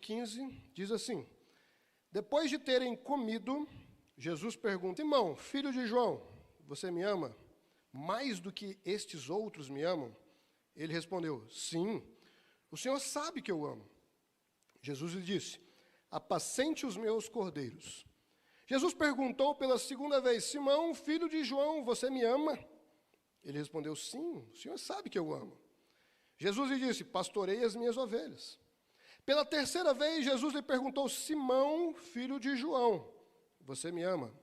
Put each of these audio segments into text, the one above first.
15, diz assim: depois de terem comido, Jesus pergunta: Simão, filho de João, você me ama mais do que estes outros me amam? Ele respondeu: sim, o Senhor sabe que eu amo. Jesus lhe disse: apacente os meus cordeiros. Jesus perguntou pela segunda vez: Simão, filho de João, você me ama? Ele respondeu: sim, o Senhor sabe que eu amo. Jesus lhe disse: pastorei as minhas ovelhas. Pela terceira vez, Jesus lhe perguntou: Simão, filho de João, você me ama?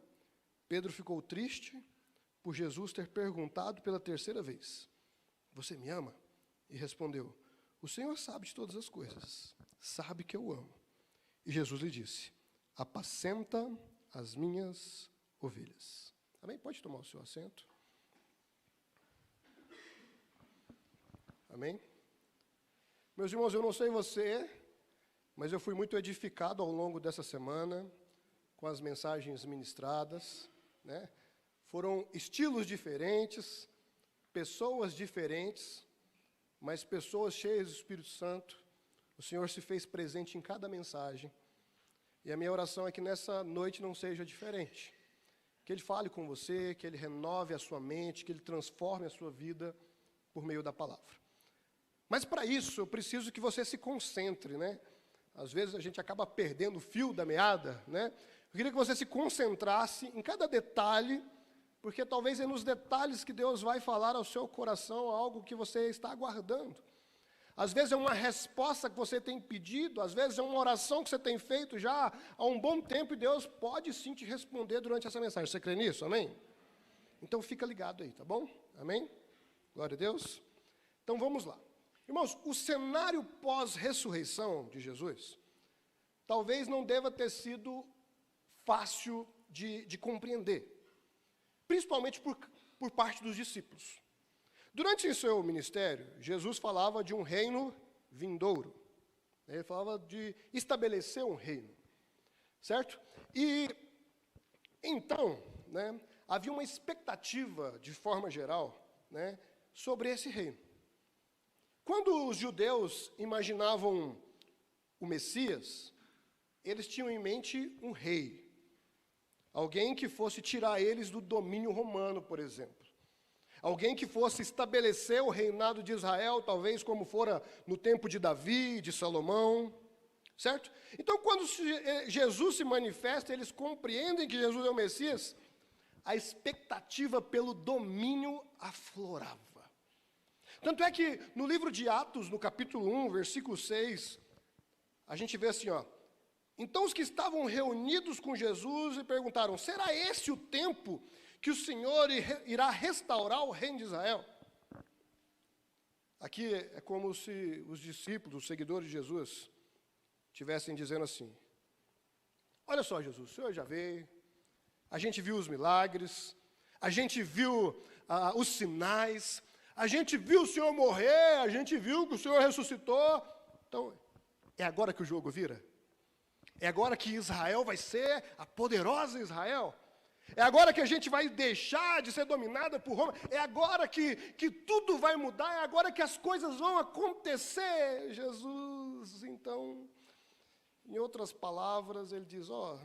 Pedro ficou triste por Jesus ter perguntado pela terceira vez: você me ama? E respondeu: o Senhor sabe de todas as coisas, sabe que eu amo. E Jesus lhe disse: apacenta as minhas ovelhas. Amém? Pode tomar o seu assento. Amém? Meus irmãos, eu não sei você, mas eu fui muito edificado ao longo dessa semana com as mensagens ministradas, né? Foram estilos diferentes, pessoas diferentes, mas pessoas cheias do Espírito Santo. O Senhor se fez presente em cada mensagem. E a minha oração é que nessa noite não seja diferente. Que Ele fale com você, que Ele renove a sua mente, que Ele transforme a sua vida por meio da palavra. Mas para isso eu preciso que você se concentre, né? Às vezes a gente acaba perdendo o fio da meada, né? Eu queria que você se concentrasse em cada detalhe, porque talvez é nos detalhes que Deus vai falar ao seu coração algo que você está aguardando. Às vezes é uma resposta que você tem pedido, às vezes é uma oração que você tem feito já há um bom tempo e Deus pode sim te responder durante essa mensagem. Você crê nisso? Amém? Então fica ligado aí, tá bom? Amém? Glória a Deus. Então vamos lá. Irmãos, o cenário pós-ressurreição de Jesus talvez não deva ter sido fácil de compreender, principalmente por parte dos discípulos. Durante o seu ministério, Jesus falava de um reino vindouro. Ele falava de estabelecer um reino, certo? E então, né, havia uma expectativa, de forma geral, né, sobre esse reino. Quando os judeus imaginavam o Messias, eles tinham em mente um rei, alguém que fosse tirar eles do domínio romano, por exemplo. Alguém que fosse estabelecer o reinado de Israel, talvez como fora no tempo de Davi, de Salomão, certo? Então, quando Jesus se manifesta, eles compreendem que Jesus é o Messias, a expectativa pelo domínio aflorava. Tanto é que no livro de Atos, no capítulo 1, versículo 6, a gente vê assim, ó: então os que estavam reunidos com Jesus e perguntaram: será esse o tempo que o Senhor irá restaurar o reino de Israel? Aqui é como se os discípulos, os seguidores de Jesus, estivessem dizendo assim: olha só, Jesus, o Senhor já veio, a gente viu os milagres, a gente viu os sinais, a gente viu o Senhor morrer, a gente viu que o Senhor ressuscitou. Então, é agora que o jogo vira? É agora que Israel vai ser a poderosa Israel? É agora que a gente vai deixar de ser dominada por Roma? É agora que tudo vai mudar? É agora que as coisas vão acontecer? Jesus, então, em outras palavras, ele diz: ó,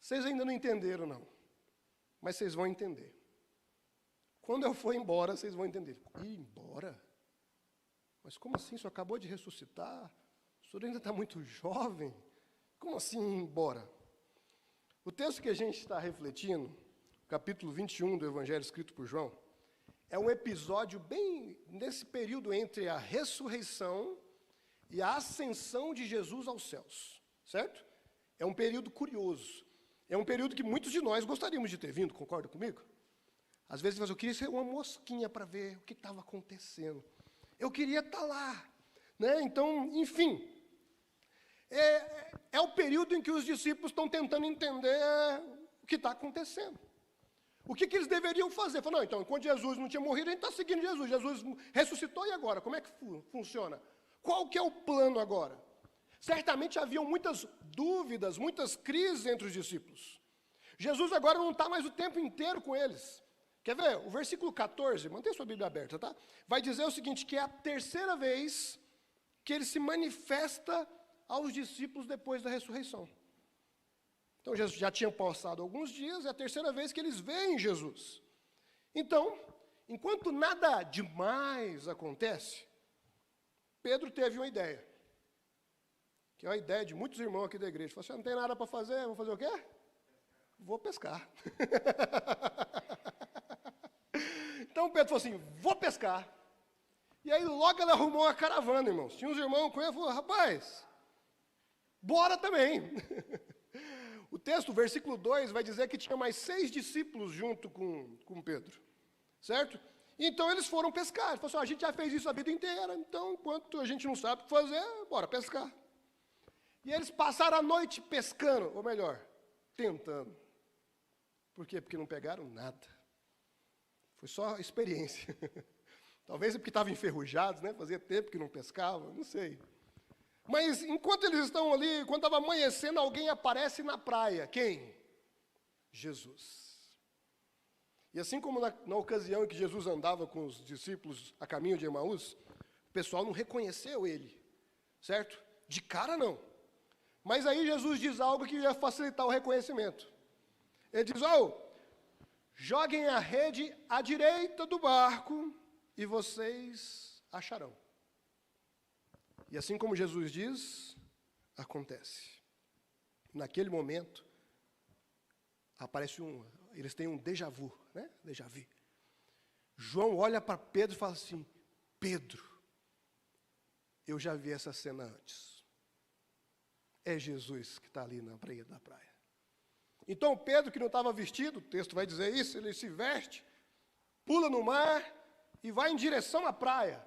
vocês ainda não entenderam não, mas vocês vão entender. Quando eu for embora, vocês vão entender. Ir embora? Mas como assim? O senhor acabou de ressuscitar? O senhor ainda está muito jovem? Como assim ir embora? O texto que a gente está refletindo, capítulo 21 do Evangelho escrito por João, é um episódio bem nesse período entre a ressurreição e a ascensão de Jesus aos céus, certo? É um período curioso. É um período que muitos de nós gostaríamos de ter vindo, concorda comigo? Às vezes eu queria ser uma mosquinha para ver o que estava acontecendo. Eu queria estar lá, né? Então, enfim, é o período em que os discípulos estão tentando entender o que está acontecendo. O que eles deveriam fazer? Falaram: não, então, enquanto Jesus não tinha morrido, a gente está seguindo Jesus. Jesus ressuscitou, e agora? Como é que funciona? Qual que é o plano agora? Certamente haviam muitas dúvidas, muitas crises entre os discípulos. Jesus agora não está mais o tempo inteiro com eles. Quer ver? O versículo 14, mantenha sua Bíblia aberta, tá? Vai dizer o seguinte, que é a terceira vez que ele se manifesta aos discípulos depois da ressurreição. Então, Jesus já tinha passado alguns dias, é a terceira vez que eles veem Jesus. Então, enquanto nada demais acontece, Pedro teve uma ideia, que é a ideia de muitos irmãos aqui da igreja. Falou assim, não tem nada para fazer, vou fazer o quê? Vou pescar. Então Pedro falou assim, vou pescar. E aí logo ele arrumou uma caravana, irmãos. Tinha uns irmãos com ele, falou, rapaz, bora também. O texto, o versículo 2, vai dizer que tinha mais 6 discípulos junto com Pedro, certo? Então eles foram pescar. Ele falou assim, a gente já fez isso a vida inteira, então enquanto a gente não sabe o que fazer, bora pescar. E eles passaram a noite pescando, ou melhor, tentando. Por quê? Porque não pegaram nada. Foi só experiência. Talvez porque estavam enferrujados, né? Fazia tempo que não pescavam, não sei. Mas enquanto eles estão ali, quando estava amanhecendo, alguém aparece na praia. Quem? Jesus. E assim como na ocasião em que Jesus andava com os discípulos a caminho de Emaús, o pessoal não reconheceu ele, certo? De cara não. Mas aí Jesus diz algo que ia facilitar o reconhecimento. Ele diz, joguem a rede à direita do barco e vocês acharão. E assim como Jesus diz, acontece. Naquele momento, eles têm um déjà vu, né? Déjà vu. João olha para Pedro e fala assim, Pedro, eu já vi essa cena antes. É Jesus que está ali na praia da praia. Então Pedro, que não estava vestido, o texto vai dizer isso, ele se veste, pula no mar e vai em direção à praia.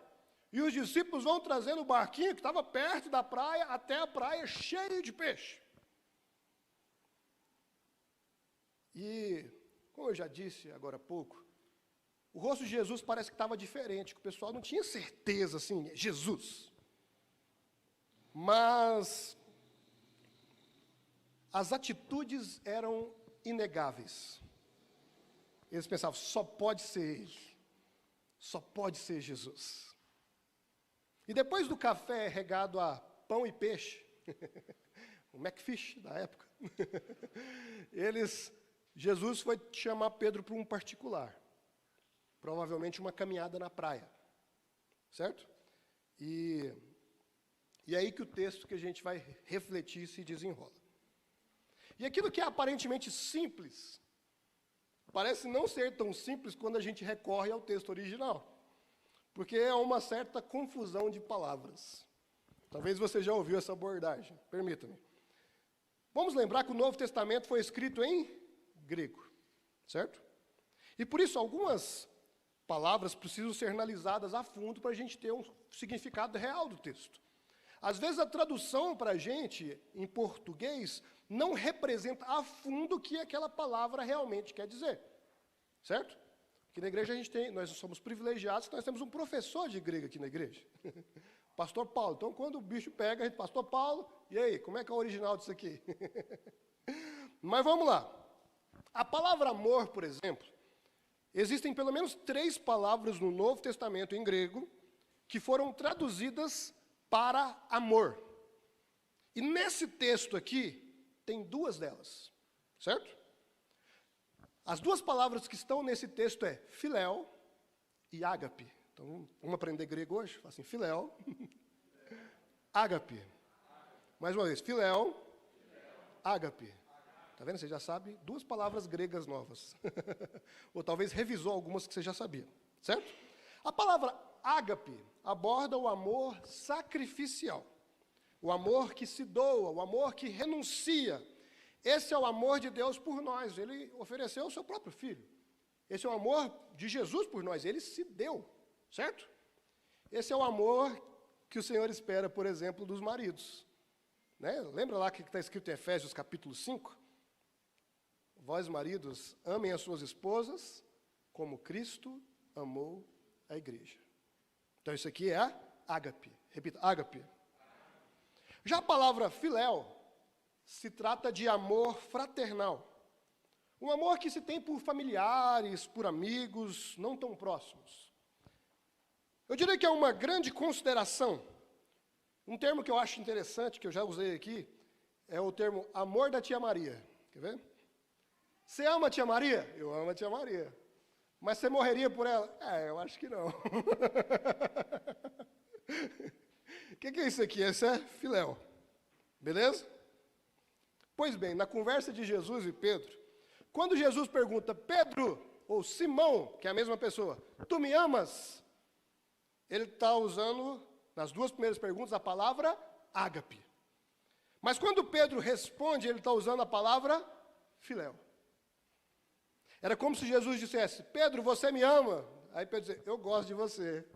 E os discípulos vão trazendo o barquinho que estava perto da praia, até a praia cheio de peixe. E, como eu já disse agora há pouco, o rosto de Jesus parece que estava diferente, que o pessoal não tinha certeza, assim, Jesus. Mas as atitudes eram inegáveis. Eles pensavam, só pode ser Ele, só pode ser Jesus. E depois do café regado a pão e peixe, o McFish da época, Jesus foi chamar Pedro para um particular, provavelmente uma caminhada na praia, certo? E aí que o texto que a gente vai refletir se desenrola. E aquilo que é aparentemente simples, parece não ser tão simples quando a gente recorre ao texto original, porque é uma certa confusão de palavras. Talvez você já ouviu essa abordagem, permita-me. Vamos lembrar que o Novo Testamento foi escrito em grego, certo? E por isso algumas palavras precisam ser analisadas a fundo para a gente ter um significado real do texto. Às vezes a tradução para a gente, em português, não representa a fundo o que aquela palavra realmente quer dizer, certo? Aqui na igreja nós somos privilegiados, nós temos um professor de grego aqui na igreja, Pastor Paulo. Então, quando o bicho pega, a gente, Pastor Paulo, e aí, como é que é o original disso aqui? Mas vamos lá. A palavra amor, por exemplo, existem pelo menos 3 palavras no Novo Testamento em grego que foram traduzidas para amor. E nesse texto aqui, tem 2 delas, certo? As 2 palavras que estão nesse texto é filéu e ágape. Então, vamos aprender grego hoje? Fala assim, filéu, ágape. Mais uma vez, filéu, ágape. Está vendo? Você já sabe 2 palavras gregas novas. Ou talvez revisou algumas que você já sabia, certo? A palavra ágape aborda o amor sacrificial. O amor que se doa, o amor que renuncia. Esse é o amor de Deus por nós. Ele ofereceu o seu próprio Filho. Esse é o amor de Jesus por nós. Ele se deu, certo? Esse é o amor que o Senhor espera, por exemplo, dos maridos. Né? Lembra lá que está escrito em Efésios capítulo 5? Vós, maridos, amem as suas esposas como Cristo amou a igreja. Então, isso aqui é ágape. Repita, ágape. Já a palavra filéu se trata de amor fraternal. Um amor que se tem por familiares, por amigos, não tão próximos. Eu diria que é uma grande consideração Um termo que eu acho interessante, que eu já usei aqui, é o termo amor da tia Maria. Quer ver? Você ama a tia Maria? Eu amo a tia Maria. Mas você morreria por ela? Eu acho que não. O que é isso aqui? Esse é filéu. Beleza? Pois bem, na conversa de Jesus e Pedro, quando Jesus pergunta, Pedro, ou Simão, que é a mesma pessoa, tu me amas? Ele está usando, nas duas primeiras perguntas, a palavra ágape. Mas quando Pedro responde, ele está usando a palavra filéu. Era como se Jesus dissesse, Pedro, você me ama? Aí Pedro dizia, eu gosto de você.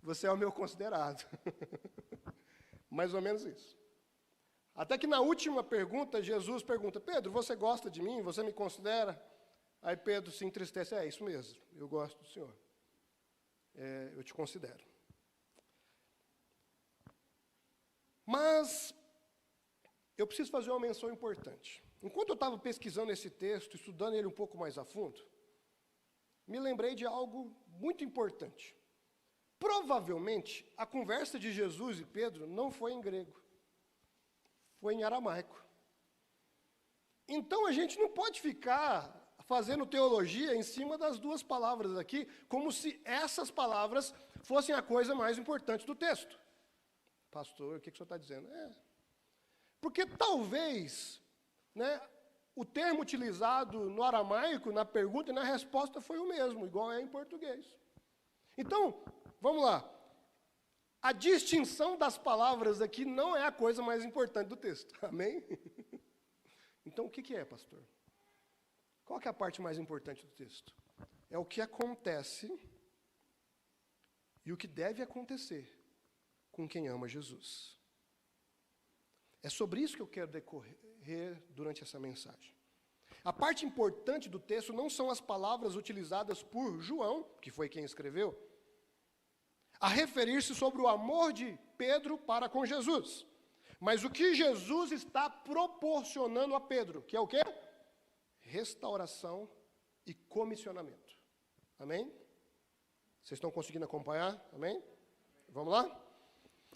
Você é o meu considerado. Mais ou menos isso. Até que na última pergunta, Jesus pergunta, Pedro, você gosta de mim? Você me considera? Aí Pedro se entristece, é isso mesmo, eu gosto do Senhor. Eu te considero. Mas eu preciso fazer uma menção importante. Enquanto eu estava pesquisando esse texto, estudando ele um pouco mais a fundo, me lembrei de algo muito importante. Provavelmente, a conversa de Jesus e Pedro não foi em grego, foi em aramaico. Então, a gente não pode ficar fazendo teologia em cima das duas palavras aqui, como se essas palavras fossem a coisa mais importante do texto. Pastor, o que o senhor está dizendo? Porque talvez, né, o termo utilizado no aramaico, na pergunta e na resposta foi o mesmo, igual é em português. Então, vamos lá. A distinção das palavras aqui não é a coisa mais importante do texto. Amém? Então, o que é, pastor? Qual que é a parte mais importante do texto? É o que acontece e o que deve acontecer com quem ama Jesus. É sobre isso que eu quero decorrer durante essa mensagem. A parte importante do texto não são as palavras utilizadas por João, que foi quem escreveu, a referir-se sobre o amor de Pedro para com Jesus. Mas o que Jesus está proporcionando a Pedro, que é o quê? Restauração e comissionamento. Amém? Vocês estão conseguindo acompanhar? Amém? Vamos lá?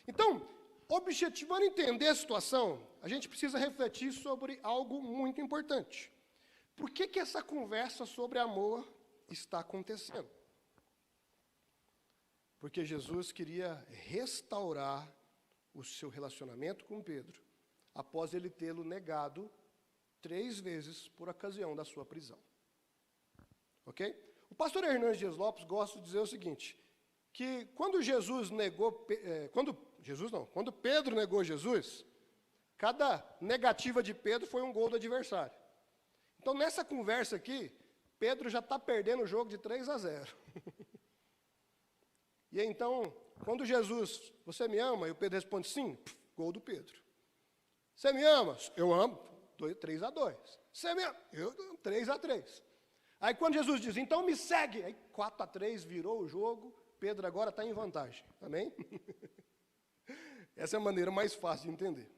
Então, objetivando entender a situação, a gente precisa refletir sobre algo muito importante. Por que essa conversa sobre amor está acontecendo? Porque Jesus queria restaurar o seu relacionamento com Pedro, após ele tê-lo negado 3 vezes por ocasião da sua prisão. Ok? O pastor Hernandes Dias Lopes gosta de dizer o seguinte, que quando quando Pedro negou Jesus, cada negativa de Pedro foi um gol do adversário. Então, nessa conversa aqui, Pedro já está perdendo o jogo de 3-0. E então, quando Jesus, você me ama? E o Pedro responde, sim, gol do Pedro. Você me ama? Eu amo, 3-2. Você me ama? Eu, 3-3. Aí quando Jesus diz, então me segue, aí 4-3, virou o jogo, Pedro agora está em vantagem, amém? Essa é a maneira mais fácil de entender.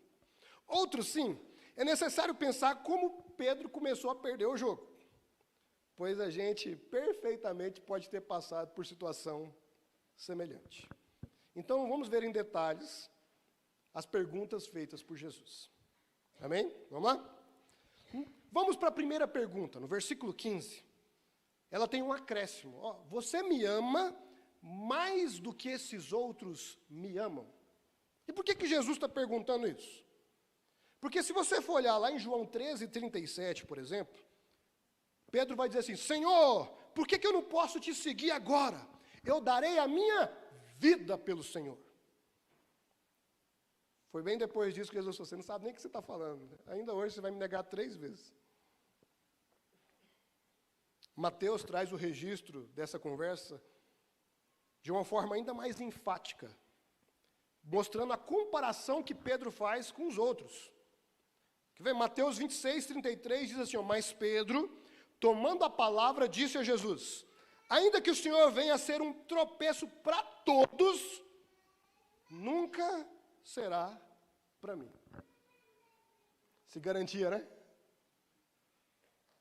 Outro sim, é necessário pensar como Pedro começou a perder o jogo, pois a gente perfeitamente pode ter passado por situação semelhante. Então, vamos ver em detalhes as perguntas feitas por Jesus. Amém? Vamos lá? Vamos para a primeira pergunta, no versículo 15. Ela tem um acréscimo. Ó, você me ama mais do que esses outros me amam? E por que Jesus está perguntando isso? Porque se você for olhar lá em João 13:37, por exemplo, Pedro vai dizer assim, Senhor, por que eu não posso te seguir agora? Eu darei a minha vida pelo Senhor. Foi bem depois disso que Jesus falou, você não sabe nem o que você está falando. Ainda hoje você vai me negar 3 vezes. Mateus traz o registro dessa conversa de uma forma ainda mais enfática, mostrando a comparação que Pedro faz com os outros. Quer ver? Mateus 26:33 diz assim, ó, mas Pedro, tomando a palavra, disse a Jesus, ainda que o Senhor venha a ser um tropeço para todos, nunca será para mim. Se garantia, né?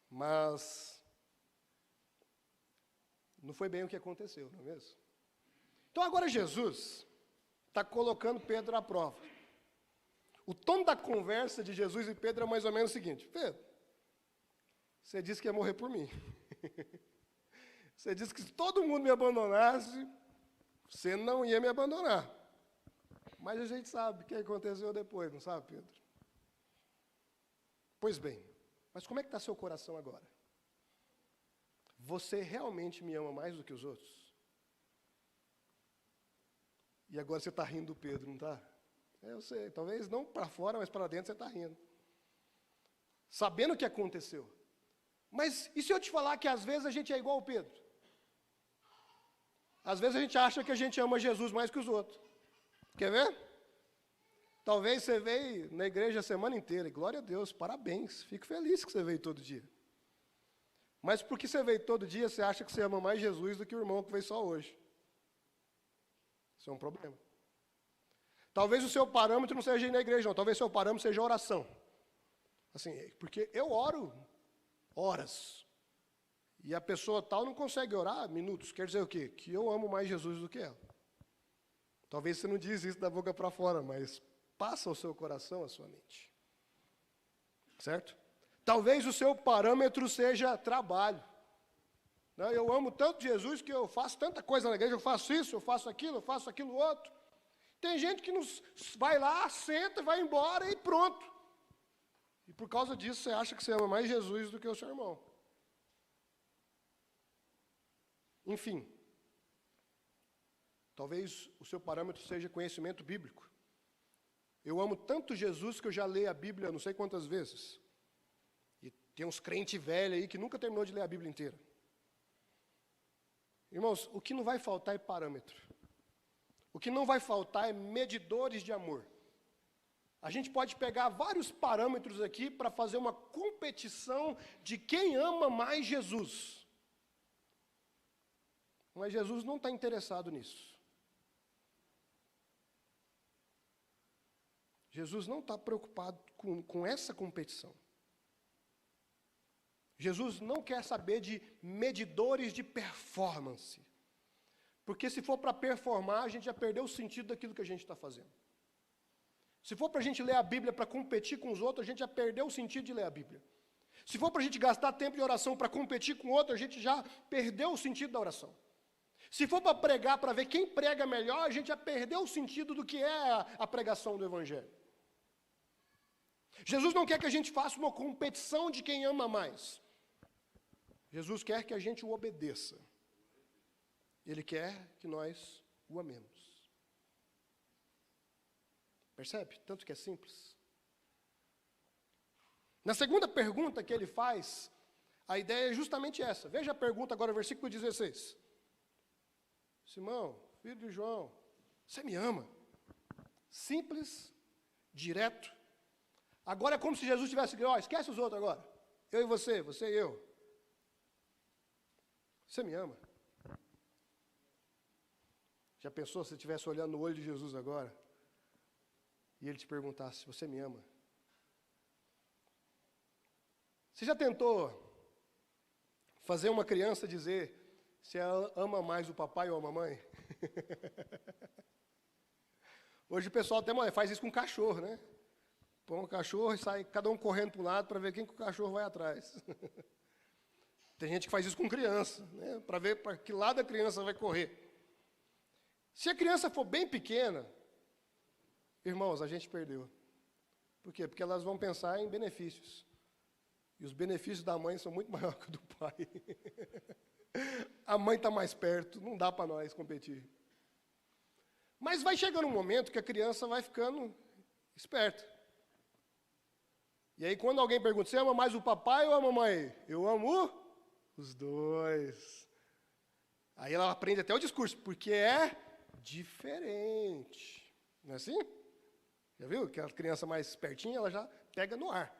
Mas não foi bem o que aconteceu, não é mesmo? Então agora Jesus está colocando Pedro à prova. O tom da conversa de Jesus e Pedro é mais ou menos o seguinte: Pedro, você disse que ia morrer por mim. Você disse que se todo mundo me abandonasse, você não ia me abandonar. Mas a gente sabe o que aconteceu depois, não sabe, Pedro? Pois bem, mas como é que está seu coração agora? Você realmente me ama mais do que os outros? E agora você está rindo do Pedro, não está? Eu sei, talvez não para fora, mas para dentro você está rindo. Sabendo o que aconteceu. Mas e se eu te falar que às vezes a gente é igual ao Pedro? Às vezes a gente acha que a gente ama Jesus mais que os outros. Quer ver? Talvez você veio na igreja a semana inteira, e glória a Deus, parabéns, fico feliz que você veio todo dia. Mas porque você veio todo dia, você acha que você ama mais Jesus do que o irmão que veio só hoje. Isso é um problema. Talvez o seu parâmetro não seja ir na igreja, não. Talvez o seu parâmetro seja a oração. Assim, porque eu oro horas. E a pessoa tal não consegue orar minutos. Quer dizer o quê? Que eu amo mais Jesus do que ela. Talvez você não diz isso da boca para fora, mas passa ao seu coração, à sua mente. Certo? Talvez o seu parâmetro seja trabalho. Eu amo tanto Jesus que eu faço tanta coisa na igreja, eu faço isso, eu faço aquilo outro. Tem gente que vai lá, senta, vai embora e pronto. E por causa disso você acha que você ama mais Jesus do que o seu irmão. Enfim, talvez o seu parâmetro seja conhecimento bíblico. Eu amo tanto Jesus que eu já leio a Bíblia não sei quantas vezes. E tem uns crentes velhos aí que nunca terminou de ler a Bíblia inteira. Irmãos, o que não vai faltar é parâmetro. O que não vai faltar é medidores de amor. A gente pode pegar vários parâmetros aqui para fazer uma competição de quem ama mais Jesus. Mas Jesus não está interessado nisso. Jesus não está preocupado com essa competição. Jesus não quer saber de medidores de performance. Porque se for para performar, a gente já perdeu o sentido daquilo que a gente está fazendo. Se for para a gente ler a Bíblia para competir com os outros, a gente já perdeu o sentido de ler a Bíblia. Se for para a gente gastar tempo de oração para competir com o outro, a gente já perdeu o sentido da oração. Se for para pregar, para ver quem prega melhor, a gente já perdeu o sentido do que é a pregação do Evangelho. Jesus não quer que a gente faça uma competição de quem ama mais. Jesus quer que a gente o obedeça. Ele quer que nós o amemos. Percebe? Tanto que é simples. Na segunda pergunta que ele faz, a ideia é justamente essa. Veja a pergunta agora, versículo 16. Simão, filho de João, você me ama? Simples, direto. Agora é como se Jesus tivesse dito, esquece os outros agora. Eu e você e eu. Você me ama? Já pensou se você estivesse olhando no olho de Jesus agora? E ele te perguntasse, você me ama? Você já tentou fazer uma criança dizer se ela ama mais o papai ou a mamãe? Hoje o pessoal até faz isso com cachorro, né? Põe um cachorro e sai cada um correndo para um lado para ver quem que o cachorro vai atrás. Tem gente que faz isso com criança, né? Para ver para que lado a criança vai correr. Se a criança for bem pequena, irmãos, a gente perdeu. Por quê? Porque elas vão pensar em benefícios. E os benefícios da mãe são muito maiores que o do pai. A mãe está mais perto, não dá para nós competir. Mas vai chegando um momento que a criança vai ficando esperta. E aí quando alguém pergunta, você ama mais o papai ou a mamãe? Eu amo os dois. Aí ela aprende até o discurso, porque é diferente. Não é assim? Já viu? Que a criança mais espertinha, ela já pega no ar.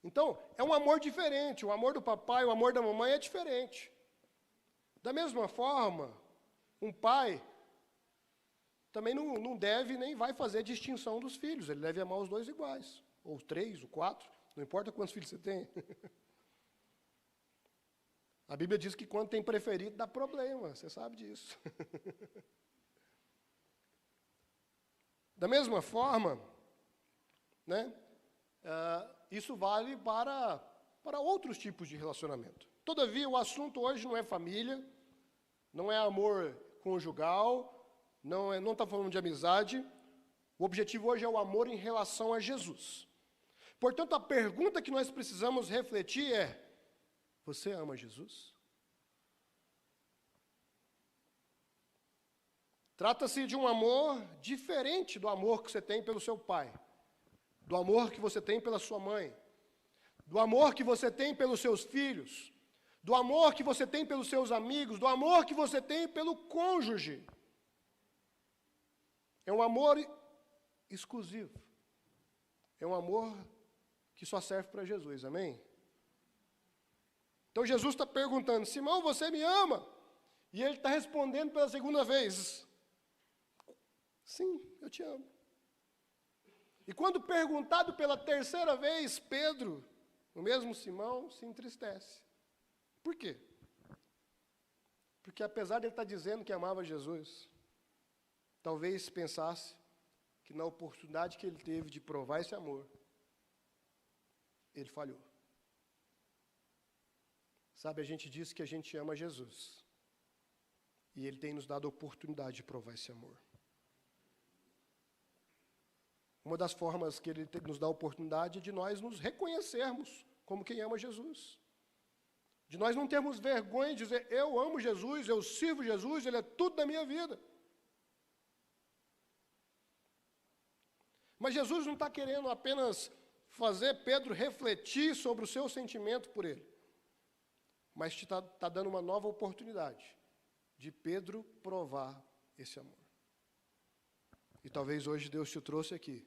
Então, é um amor diferente. O amor do papai, o amor da mamãe é diferente. Da mesma forma, um pai também não deve nem vai fazer distinção dos filhos. Ele deve amar os dois iguais. Ou 3, ou 4, não importa quantos filhos você tem. A Bíblia diz que quando tem preferido dá problema, você sabe disso. Da mesma forma, né, isso vale para outros tipos de relacionamento. Todavia, o assunto hoje não é família, não é amor conjugal, não está falando de amizade. O objetivo hoje é o amor em relação a Jesus. Portanto, a pergunta que nós precisamos refletir é: você ama Jesus? Trata-se de um amor diferente do amor que você tem pelo seu pai, do amor que você tem pela sua mãe, do amor que você tem pelos seus filhos, do amor que você tem pelos seus amigos, do amor que você tem pelo cônjuge. É um amor exclusivo. É um amor que só serve para Jesus, amém? Então Jesus está perguntando: Simão, você me ama? E ele está respondendo pela segunda vez: sim, eu te amo. E quando perguntado pela terceira vez, Pedro, o mesmo Simão, se entristece. Por quê? Porque apesar de ele estar dizendo que amava Jesus, talvez pensasse que na oportunidade que ele teve de provar esse amor, ele falhou. Sabe, a gente diz que a gente ama Jesus, e ele tem nos dado a oportunidade de provar esse amor. Uma das formas que ele nos dá a oportunidade é de nós nos reconhecermos como quem ama Jesus. De nós não termos vergonha de dizer: eu amo Jesus, eu sirvo Jesus, Ele é tudo da minha vida. Mas Jesus não está querendo apenas fazer Pedro refletir sobre o seu sentimento por Ele, mas está dando uma nova oportunidade de Pedro provar esse amor. E talvez hoje Deus te trouxe aqui,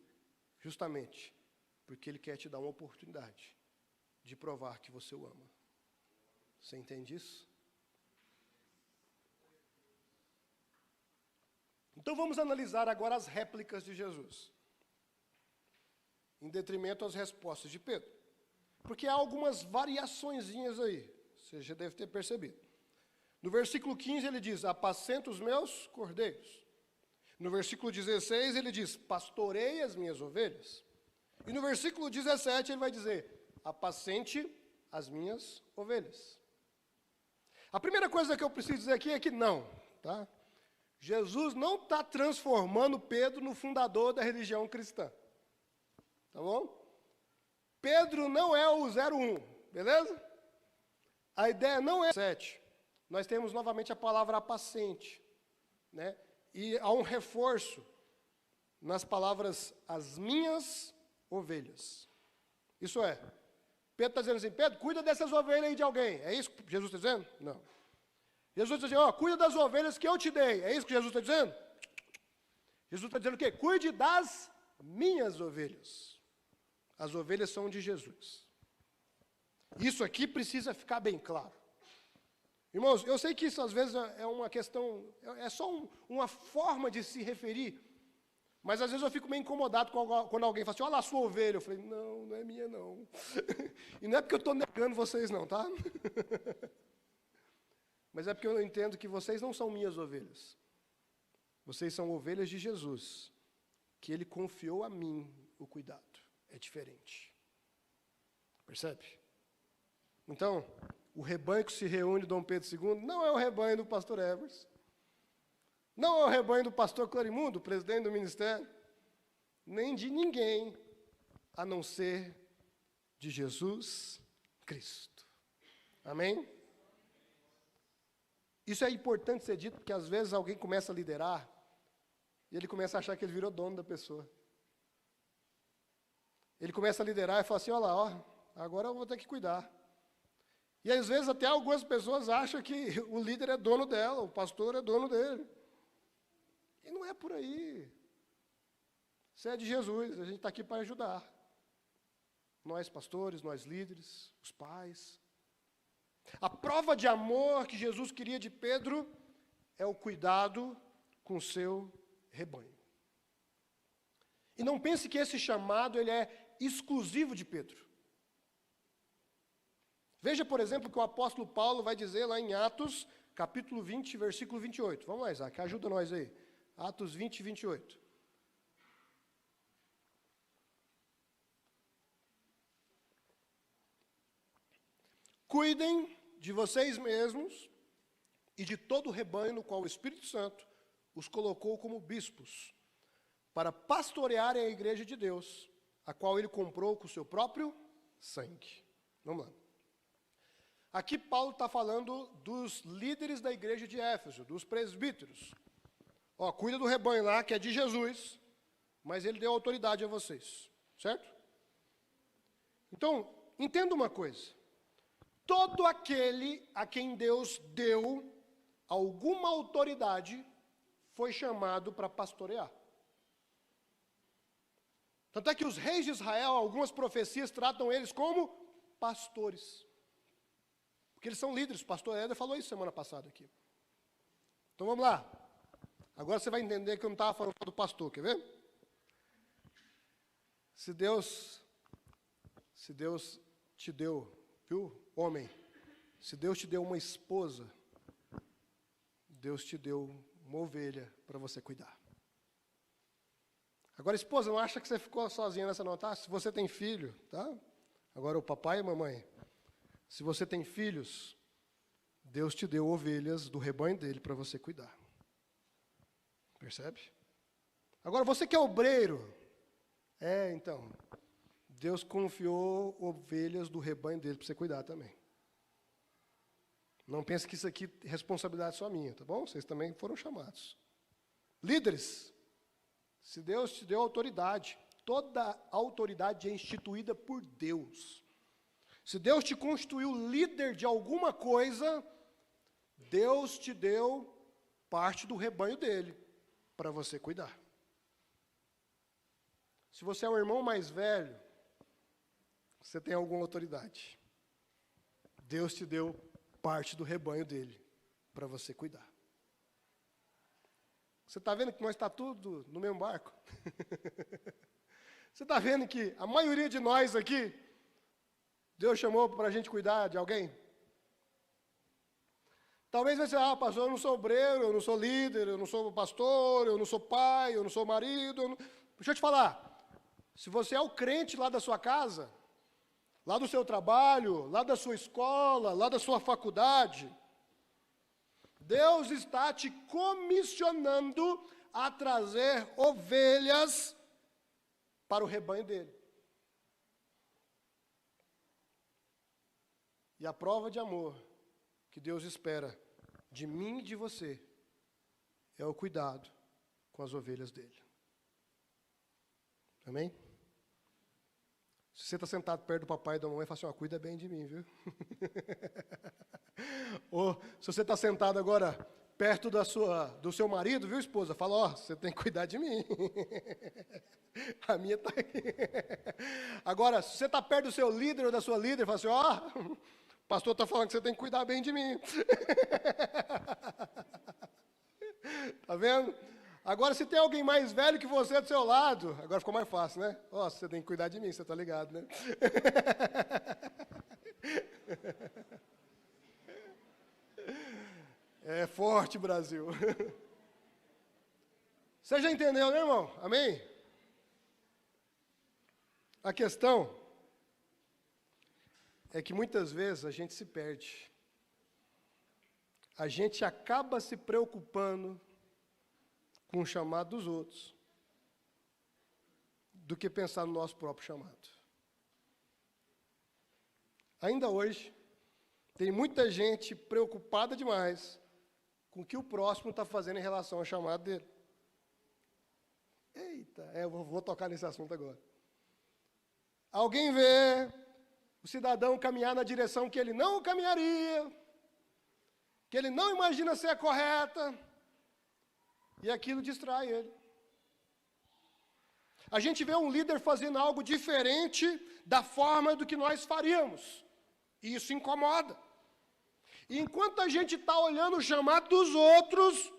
justamente porque Ele quer te dar uma oportunidade de provar que você o ama. Você entende isso? Então vamos analisar agora as réplicas de Jesus, em detrimento às respostas de Pedro. Porque há algumas variaçõezinhas aí, você já deve ter percebido. No versículo 15 ele diz: apacenta os meus cordeiros. No versículo 16 ele diz: pastorei as minhas ovelhas. E no versículo 17 ele vai dizer: apacente as minhas ovelhas. A primeira coisa que eu preciso dizer aqui é que não, tá? Jesus não está transformando Pedro no fundador da religião cristã. Tá bom? Pedro não é o 01, beleza? A ideia não é 7. Nós temos novamente a palavra apacente, né? E há um reforço nas palavras as minhas ovelhas. Isso é, Pedro está dizendo assim: Pedro, cuida dessas ovelhas aí de alguém. É isso que Jesus está dizendo? Não. Jesus está dizendo: cuida das ovelhas que eu te dei. É isso que Jesus está dizendo? Jesus está dizendo o quê? Cuide das minhas ovelhas. As ovelhas são de Jesus. Isso aqui precisa ficar bem claro. Irmãos, eu sei que isso às vezes é uma questão, é só uma forma de se referir, mas às vezes eu fico meio incomodado quando alguém fala assim: olha lá a sua ovelha. Eu falei: não, não é minha não. E não é porque eu estou negando vocês não, tá? Mas é porque eu entendo que vocês não são minhas ovelhas. Vocês são ovelhas de Jesus, que Ele confiou a mim o cuidado. É diferente. Percebe? Então, o rebanho que se reúne Dom Pedro II não é o rebanho do pastor Evers, não é o rebanho do pastor Clarimundo, presidente do ministério, nem de ninguém, a não ser de Jesus Cristo. Amém? Isso é importante ser dito, porque às vezes alguém começa a liderar, e ele começa a achar que ele virou dono da pessoa. Ele começa a liderar e fala assim: olha lá, ó, agora eu vou ter que cuidar. E às vezes até algumas pessoas acham que o líder é dono dela, o pastor é dono dele. E não é por aí. Isso é de Jesus, a gente está aqui para ajudar. Nós pastores, nós líderes, os pais. A prova de amor que Jesus queria de Pedro é o cuidado com o seu rebanho. E não pense que esse chamado ele é exclusivo de Pedro. Veja, por exemplo, o que o apóstolo Paulo vai dizer lá em Atos, capítulo 20, versículo 28. Vamos lá, Isaac, ajuda nós aí. Atos 20, 28. cuidem de vocês mesmos e de todo o rebanho no qual o Espírito Santo os colocou como bispos, para pastorearem a igreja de Deus, a qual ele comprou com o seu próprio sangue. Vamos lá. Aqui Paulo está falando dos líderes da igreja de Éfeso, dos presbíteros. Ó, cuida do rebanho lá, que é de Jesus, mas ele deu autoridade a vocês, certo? Então, entenda uma coisa. Todo aquele a quem Deus deu alguma autoridade foi chamado para pastorear. Tanto é que os reis de Israel, algumas profecias tratam eles como pastores. Porque eles são líderes. O pastor Éder falou isso semana passada aqui. Então vamos lá. Agora você vai entender que eu não estava falando do pastor, quer ver? Se Deus te deu, viu, homem, se Deus te deu uma esposa, Deus te deu uma ovelha para você cuidar. Agora, esposa, não acha que você ficou sozinha nessa não, tá? Se você tem filho, tá? Agora, o papai e a mamãe, se você tem filhos, Deus te deu ovelhas do rebanho dele para você cuidar. Percebe? Agora, você que é obreiro, então, Deus confiou ovelhas do rebanho dele para você cuidar também. Não pense que isso aqui é responsabilidade só minha, tá bom? Vocês também foram chamados. Líderes, se Deus te deu autoridade, toda autoridade é instituída por Deus. Se Deus te constituiu líder de alguma coisa, Deus te deu parte do rebanho dele para você cuidar. Se você é um irmão mais velho, você tem alguma autoridade. Deus te deu parte do rebanho dele para você cuidar. Você está vendo que nós está tudo no mesmo barco? Você está vendo que a maioria de nós aqui, Deus chamou para a gente cuidar de alguém? Talvez você, pastor, eu não sou obreiro, eu não sou líder, eu não sou pastor, eu não sou pai, eu não sou marido. Deixa eu te falar, se você é o crente lá da sua casa, lá do seu trabalho, lá da sua escola, lá da sua faculdade, Deus está te comissionando a trazer ovelhas para o rebanho dele. E a prova de amor que Deus espera de mim e de você é o cuidado com as ovelhas dele. Amém? Se você está sentado perto do papai e da mamãe, fala assim, cuida bem de mim, viu? Ou se você está sentado agora perto do seu marido, viu, esposa? Fala, você tem que cuidar de mim. A minha está aqui. Agora, se você está perto do seu líder ou da sua líder, fala assim, o pastor está falando que você tem que cuidar bem de mim. Está vendo? Agora, se tem alguém mais velho que você do seu lado, agora ficou mais fácil, né? Você tem que cuidar de mim, você está ligado, né? É forte, Brasil. Você já entendeu, né, irmão? Amém? A questão é que muitas vezes a gente se perde. A gente acaba se preocupando com o chamado dos outros, do que pensar no nosso próprio chamado. Ainda hoje, tem muita gente preocupada demais com o que o próximo está fazendo em relação ao chamado dele. Eita, eu vou tocar nesse assunto agora. Alguém vê o cidadão caminhar na direção que ele não caminharia, que ele não imagina ser a correta, e aquilo distrai ele. A gente vê um líder fazendo algo diferente da forma do que nós faríamos. E isso incomoda. E enquanto a gente está olhando o chamado dos outros,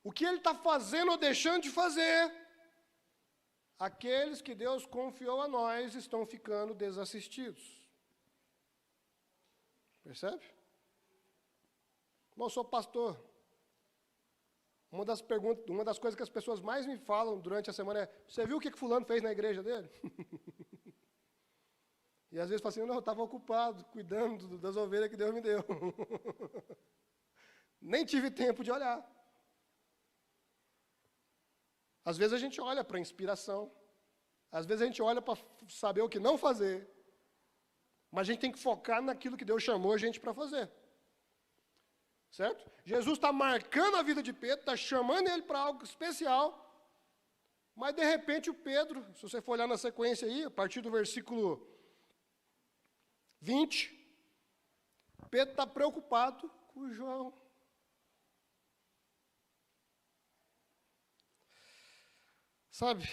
o que ele está fazendo ou deixando de fazer, aqueles que Deus confiou a nós estão ficando desassistidos. Percebe? Eu sou pastor. Uma das coisas que as pessoas mais me falam durante a semana é, você viu o que fulano fez na igreja dele? E às vezes fala assim, não, eu estava ocupado, cuidando das ovelhas que Deus me deu. Nem tive tempo de olhar. Às vezes a gente olha para inspiração. Às vezes a gente olha para saber o que não fazer. Mas a gente tem que focar naquilo que Deus chamou a gente para fazer. Certo? Jesus está marcando a vida de Pedro, está chamando ele para algo especial. Mas de repente o Pedro, se você for olhar na sequência aí, a partir do versículo 20, Pedro está preocupado com João. Sabe?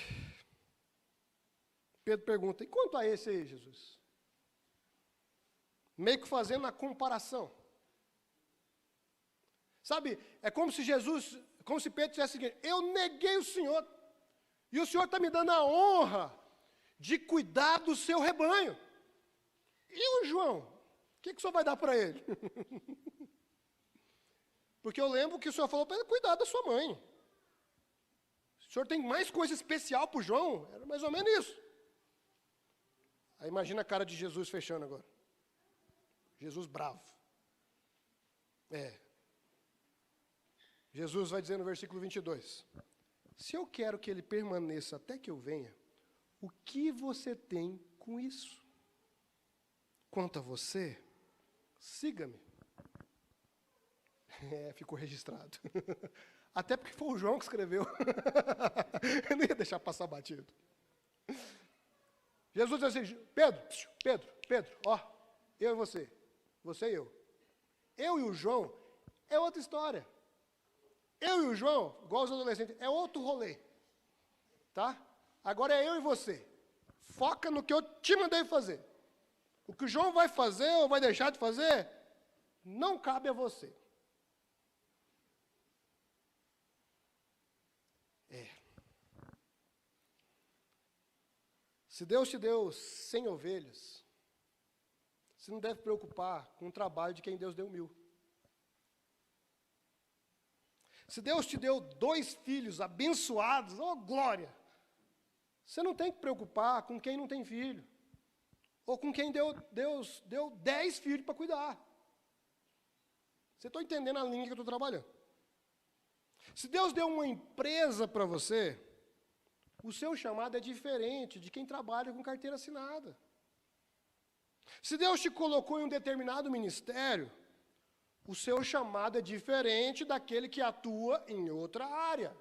Pedro pergunta, e quanto a esse aí, Jesus? Meio que fazendo a comparação. Sabe, é como se Pedro dissesse o seguinte, eu neguei o Senhor, e o Senhor está me dando a honra de cuidar do seu rebanho. E o João? O que o Senhor vai dar para ele? Porque eu lembro que o Senhor falou para ele cuidar da sua mãe. O Senhor tem mais coisa especial para o João? Era mais ou menos isso. Aí imagina a cara de Jesus fechando agora. Jesus bravo. Jesus vai dizer no versículo 22, se eu quero que ele permaneça até que eu venha, o que você tem com isso? Quanto a você, siga-me. Ficou registrado. Até porque foi o João que escreveu. Eu não ia deixar passar batido. Jesus disse assim, Pedro, ó, eu e você e eu. Eu e o João é outra história. Eu e o João, igual os adolescentes, é outro rolê. Tá? Agora é eu e você. Foca no que eu te mandei fazer. O que o João vai fazer ou vai deixar de fazer, não cabe a você. Se Deus te deu 100 ovelhas, você não deve preocupar com o trabalho de quem Deus deu 1000. Se Deus te deu 2 filhos abençoados, oh glória, você não tem que preocupar com quem não tem filho, ou com quem Deus deu 10 filhos para cuidar. Você está entendendo a linha que eu estou trabalhando? Se Deus deu uma empresa para você, o seu chamado é diferente de quem trabalha com carteira assinada. Se Deus te colocou em um determinado ministério, o seu chamado é diferente daquele que atua em outra área.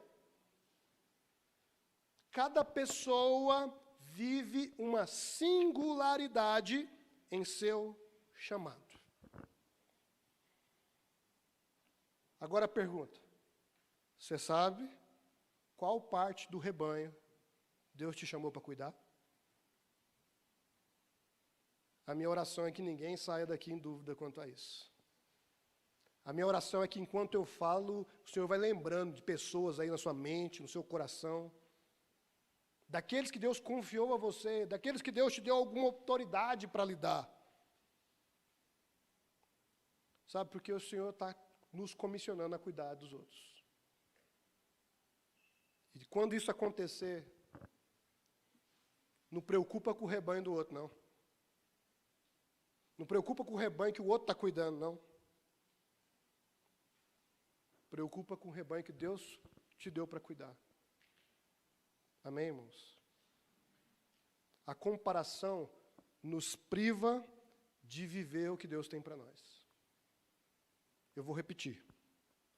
Cada pessoa vive uma singularidade em seu chamado. Agora a pergunta, você sabe qual parte do rebanho Deus te chamou para cuidar? A minha oração é que ninguém saia daqui em dúvida quanto a isso. A minha oração é que enquanto eu falo, o Senhor vai lembrando de pessoas aí na sua mente, no seu coração, daqueles que Deus confiou a você, daqueles que Deus te deu alguma autoridade para lidar. Sabe, porque o Senhor está nos comissionando a cuidar dos outros. E quando isso acontecer, não preocupa com o rebanho do outro, não. Não preocupa com o rebanho que o outro está cuidando, não. Preocupa com o rebanho que Deus te deu para cuidar. Amém, irmãos? A comparação nos priva de viver o que Deus tem para nós. Eu vou repetir.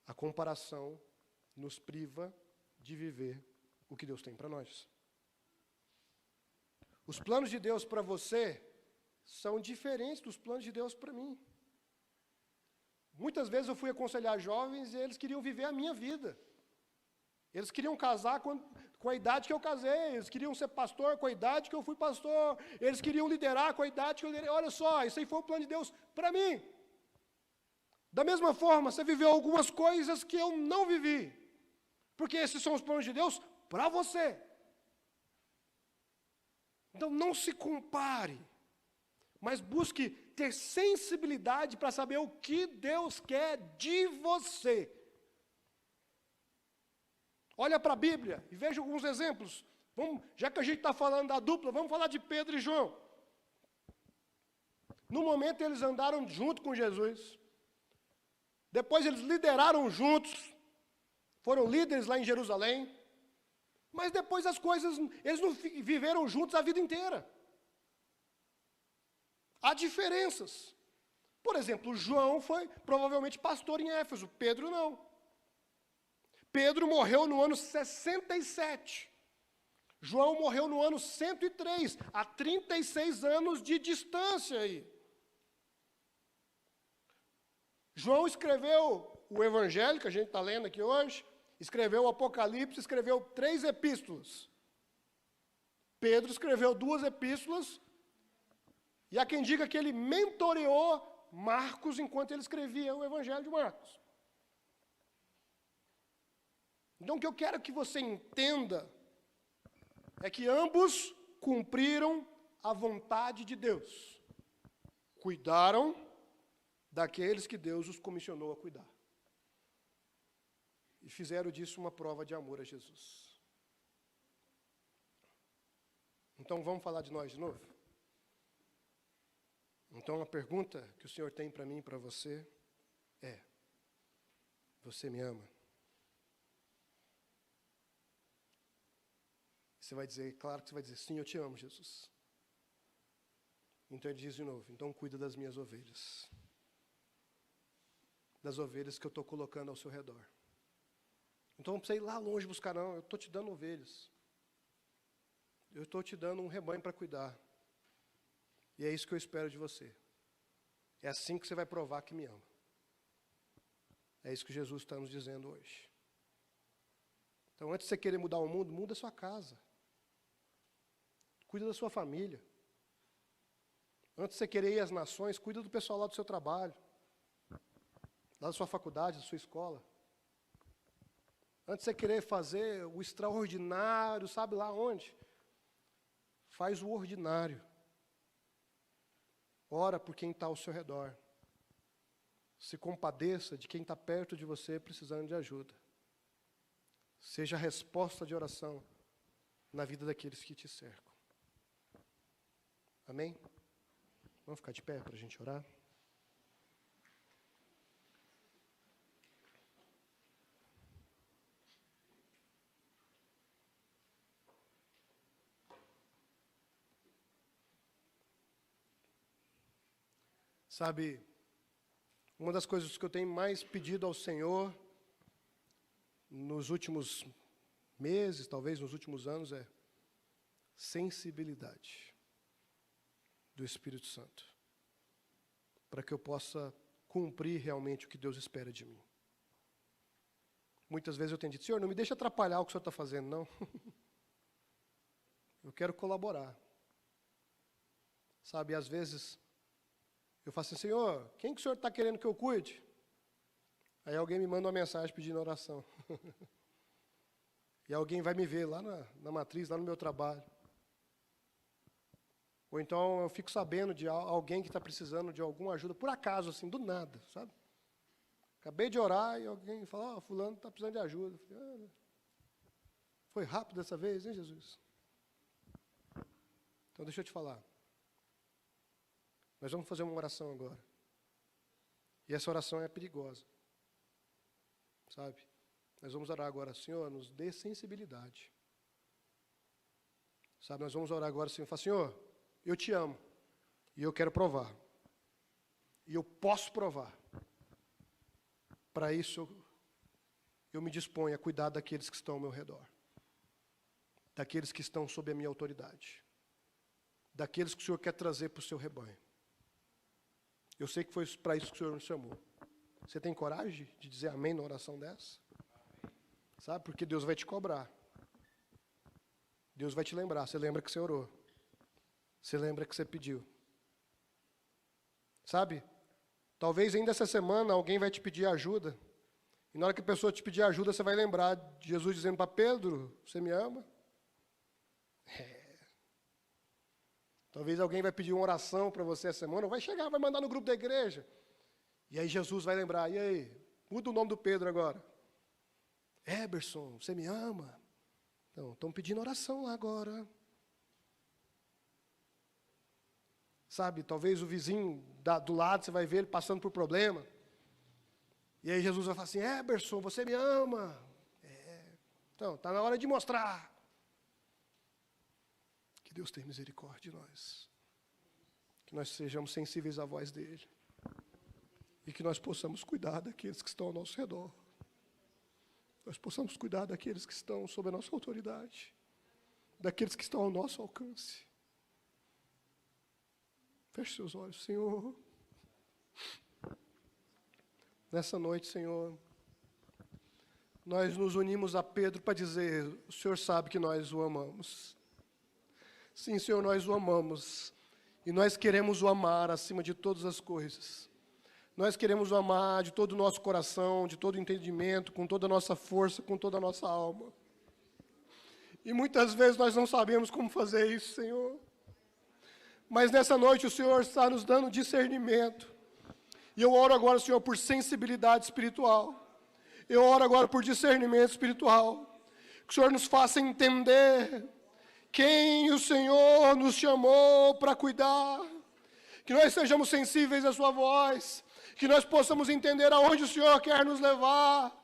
A comparação nos priva de viver o que Deus tem para nós. Os planos de Deus para você são diferentes dos planos de Deus para mim. Muitas vezes eu fui aconselhar jovens e eles queriam viver a minha vida. Eles queriam casar com a idade que eu casei, eles queriam ser pastor com a idade que eu fui pastor, eles queriam liderar com a idade que eu liderei. Olha só, isso aí foi o plano de Deus para mim. Da mesma forma, você viveu algumas coisas que eu não vivi, porque esses são os planos de Deus para você. Então não se compare, mas busque ter sensibilidade para saber o que Deus quer de você. Olha para a Bíblia e veja alguns exemplos. Já que a gente está falando da dupla, vamos falar de Pedro e João. No momento eles andaram junto com Jesus. Depois eles lideraram juntos. Foram líderes lá em Jerusalém. Mas depois as coisas, eles não viveram juntos a vida inteira. Há diferenças. Por exemplo, João foi provavelmente pastor em Éfeso, Pedro não. Pedro morreu no ano 67. João morreu no ano 103, há 36 anos de distância aí. João escreveu o Evangelho, que a gente está lendo aqui hoje, escreveu o Apocalipse, escreveu 3 epístolas. Pedro escreveu 2 epístolas, e há quem diga que ele mentoreou Marcos enquanto ele escrevia o Evangelho de Marcos. Então o que eu quero que você entenda é que ambos cumpriram a vontade de Deus. Cuidaram daqueles que Deus os comissionou a cuidar. E fizeram disso uma prova de amor a Jesus. Então vamos falar de nós de novo? Então a pergunta que o Senhor tem para mim e para você é: você me ama? Você vai dizer, claro que você vai dizer, sim, eu te amo, Jesus. Então ele diz de novo, então cuida das minhas ovelhas. Das ovelhas que eu estou colocando ao seu redor. Então não precisa ir lá longe buscar, não. Eu estou te dando ovelhas. Eu estou te dando um rebanho para cuidar. E é isso que eu espero de você. É assim que você vai provar que me ama. É isso que Jesus está nos dizendo hoje. Então, antes de você querer mudar o mundo, muda a sua casa. Cuida da sua família. Antes de você querer ir às nações, cuida do pessoal lá do seu trabalho. Lá da sua faculdade, da sua escola. Antes de você querer fazer o extraordinário, sabe lá onde? Faz o ordinário. Ora por quem está ao seu redor. Se compadeça de quem está perto de você precisando de ajuda. Seja a resposta de oração na vida daqueles que te cercam. Amém? Vamos ficar de pé para a gente orar? Sabe, uma das coisas que eu tenho mais pedido ao Senhor nos últimos meses, talvez nos últimos anos, é sensibilidade do Espírito Santo, para que eu possa cumprir realmente o que Deus espera de mim. Muitas vezes eu tenho dito, Senhor, não me deixa atrapalhar o que o Senhor está fazendo, não. Eu quero colaborar. Sabe, às vezes eu falo assim, Senhor, quem que o Senhor está querendo que eu cuide? Aí alguém me manda uma mensagem pedindo oração. E alguém vai me ver lá na matriz, lá no meu trabalho. Ou então eu fico sabendo de alguém que está precisando de alguma ajuda, por acaso, assim, do nada, sabe? Acabei de orar e alguém fala, fulano está precisando de ajuda. Eu falei, foi rápido dessa vez, hein, Jesus? Então deixa eu te falar. Nós vamos fazer uma oração agora. E essa oração é perigosa. Sabe? Nós vamos orar agora, Senhor, nos dê sensibilidade. Sabe, nós vamos orar agora, Senhor, fala, Senhor, eu te amo. E eu quero provar. E eu posso provar. Para isso, eu me disponho a cuidar daqueles que estão ao meu redor. Daqueles que estão sob a minha autoridade. Daqueles que o Senhor quer trazer para o seu rebanho. Eu sei que foi para isso que o Senhor nos chamou. Você tem coragem de dizer amém numa oração dessa? Sabe? Porque Deus vai te cobrar. Deus vai te lembrar. Você lembra que você orou. Você lembra que você pediu. Sabe? Talvez ainda essa semana alguém vai te pedir ajuda. E na hora que a pessoa te pedir ajuda, você vai lembrar de Jesus dizendo para Pedro, você me ama? Talvez alguém vai pedir uma oração para você essa semana, vai chegar, vai mandar no grupo da igreja. E aí Jesus vai lembrar, e aí, muda o nome do Pedro agora. Eberson, você me ama? Então, estão pedindo oração lá agora. sabe, talvez o vizinho do lado, você vai ver ele passando por problema. E aí Jesus vai falar assim, Eberson, você me ama. Então, está na hora de mostrar. Que Deus tenha misericórdia de nós. Que nós sejamos sensíveis à voz dEle. E que nós possamos cuidar daqueles que estão ao nosso redor. Nós possamos cuidar daqueles que estão sob a nossa autoridade. Daqueles que estão ao nosso alcance. Feche seus olhos, Senhor. Nessa noite, Senhor, nós nos unimos a Pedro para dizer, o Senhor sabe que nós o amamos. Sim, Senhor, nós o amamos. E nós queremos o amar acima de todas as coisas. Nós queremos o amar de todo o nosso coração, de todo o entendimento, com toda a nossa força, com toda a nossa alma. E muitas vezes nós não sabemos como fazer isso, Senhor. Mas nessa noite o Senhor está nos dando discernimento. E eu oro agora, Senhor, por sensibilidade espiritual. Eu oro agora por discernimento espiritual. Que o Senhor nos faça entender quem o Senhor nos chamou para cuidar. Que nós sejamos sensíveis à sua voz. Que nós possamos entender aonde o Senhor quer nos levar.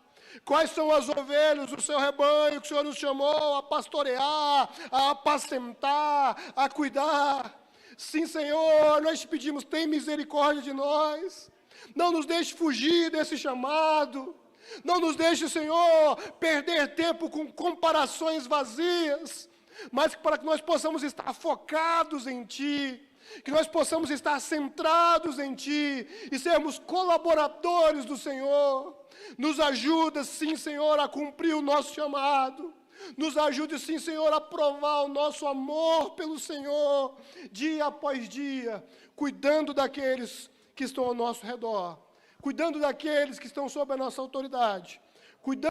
Quais são as ovelhas do seu rebanho que o Senhor nos chamou a pastorear, a apacentar, a cuidar. Sim, Senhor, nós te pedimos, tem misericórdia de nós. Não nos deixe fugir desse chamado. Não nos deixe, Senhor, perder tempo com comparações vazias. Mas para que nós possamos estar focados em Ti. Que nós possamos estar centrados em Ti. E sermos colaboradores do Senhor. Nos ajuda, sim, Senhor, a cumprir o nosso chamado. Nos ajude, sim, Senhor, a provar o nosso amor pelo Senhor, dia após dia, cuidando daqueles que estão ao nosso redor, cuidando daqueles que estão sob a nossa autoridade, cuidando